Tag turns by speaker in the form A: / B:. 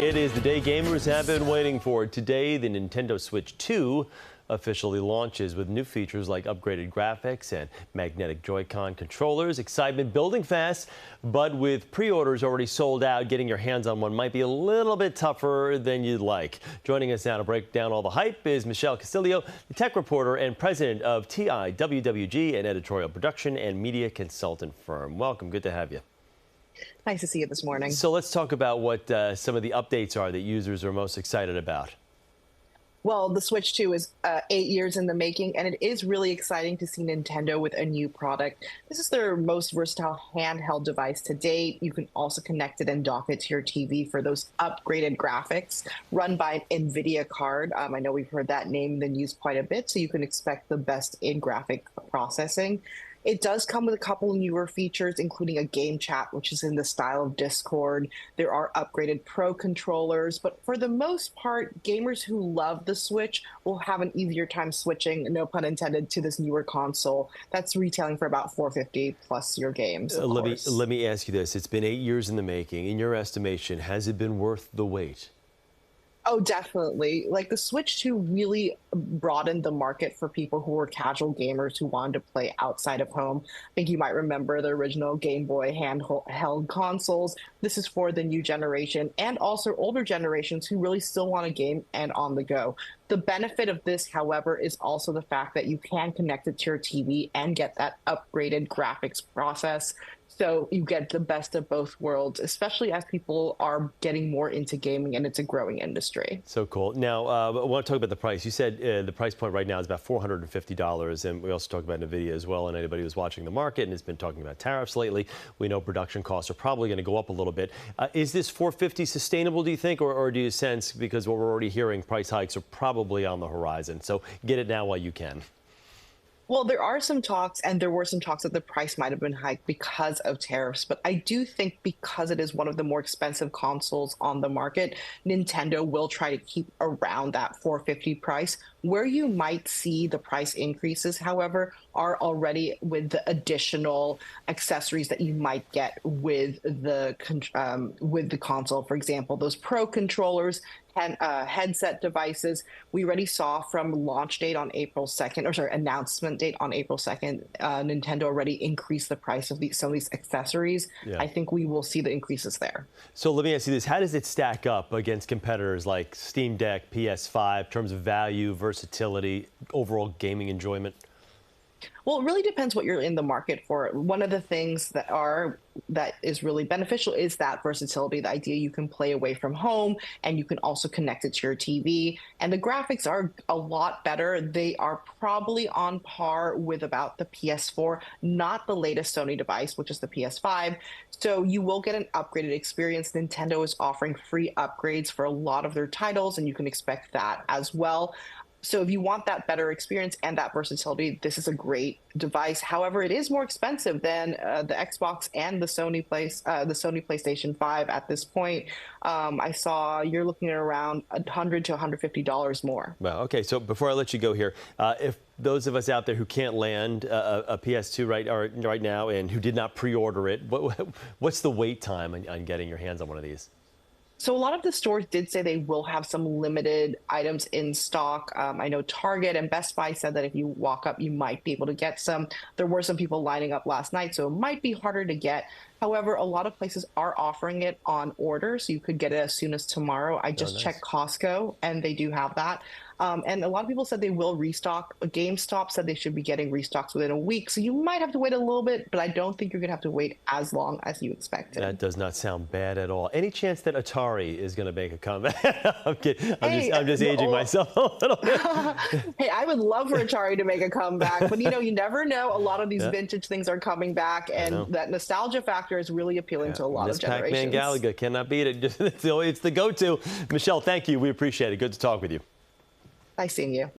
A: It is the day gamers have been waiting for. Today, the Nintendo Switch 2 officially launches with new features like upgraded graphics and magnetic Joy-Con controllers. Excitement building fast, but with pre-orders already sold out, getting your hands on one might be a little bit tougher than you'd like. Joining us now to break down all the hype is Castillo, the tech reporter and president of TIWWG, an editorial production and media consultant firm. Welcome. Good to have you.
B: Nice to see you this morning.
A: So let's talk about what some of the updates are that users are most excited about.
B: Well, the Switch 2 is 8 years in the making, and it is really exciting to see Nintendo with a new product. This is their most versatile handheld device to date. You can also connect it and dock it to your TV for those upgraded graphics run by an NVIDIA card. I know we've heard that name been used quite a bit, so you can expect the best in graphic processing. It does come with a couple newer features, including a game chat, which is in the style of Discord. There are upgraded Pro controllers, but for the most part, gamers who love the Switch will have an easier time switching, no pun intended, to this newer console. That's retailing for about $450 plus your games.
A: Let me ask you this. It's been 8 years in the making. In your estimation, has it been worth the wait?
B: Oh, definitely. Like, the Switch 2 really broadened the market for people who were casual gamers who wanted to play outside of home. I think you might remember the original Game Boy handheld consoles. This is for the new generation and also older generations who really still want to game and on the go. The benefit of this, however, is also the fact that you can connect it to your TV and get that upgraded graphics process. So you get the best of both worlds, especially as people are getting more into gaming and it's a growing industry.
A: So cool. Now, I want to talk about the price. You said the price point right now is about $450, and we also talk about NVIDIA as well. And anybody who's watching the market and has been talking about tariffs lately, we know production costs are probably going to go up a little bit. Is this $450 sustainable, do you think, or do you sense, because what we're already hearing, price hikes are probably on the horizon? So get it now while you can.
B: Well, there are some talks, and there were some talks that the price might have been hiked because of tariffs. But I do think because it is one of the more expensive consoles on the market, Nintendo will try to keep around that $450 price. Where you might see the price increases, however, are already with the additional accessories that you might get with the console. For example, those Pro controllers and headset devices. We already saw from launch date on April 2nd, or sorry, announcement date on April 2nd, Nintendo already increased the price of some of these accessories. Yeah. I think we will see the increases there.
A: So let me ask you this. How does it stack up against competitors like Steam Deck, PS5, in terms of value, versatility, overall gaming enjoyment?
B: Well, it really depends what you're in the market for. One of the things that is really beneficial is that versatility, the idea you can play away from home and you can also connect it to your TV. And the graphics are a lot better. They are probably on par with about the PS4, not the latest Sony device, which is the PS5. So you will get an upgraded experience. Nintendo is offering free upgrades for a lot of their titles, and you can expect that as well. So if you want that better experience and that versatility, this is a great device. However, it is more expensive than the Xbox and the Sony PlayStation 5 at this point. I saw you're looking at around $100 to $150 more.
A: Wow. Okay. So before I let you go here, if those of us out there who can't land a PS2 right now and who did not pre-order it, what's the wait time on getting your hands on one of these?
B: So a lot of the stores did say they will have some limited items in stock. I know Target and Best Buy said that if you walk up, you might be able to get some. There were some people lining up last night, so it might be harder to get. However, a lot of places are offering it on order, so you could get it as soon as tomorrow. I just checked Costco, and they do have that. And a lot of people said they will restock. GameStop said they should be getting restocks within a week. So you might have to wait a little bit, but I don't think you're going to have to wait as long as you expected.
A: That does not sound bad at all. Any chance that Atari is going to make a comeback? I'm kidding. I'm just aging myself a little bit.
B: Hey, I would love for Atari to make a comeback. But, you never know. A lot of these vintage things are coming back. And that nostalgia factor is really appealing to a lot of generations.
A: Pac-Man Galaga cannot beat it. It's the go-to. Michelle, thank you. We appreciate it. Good to talk with you.
B: Nice seeing you.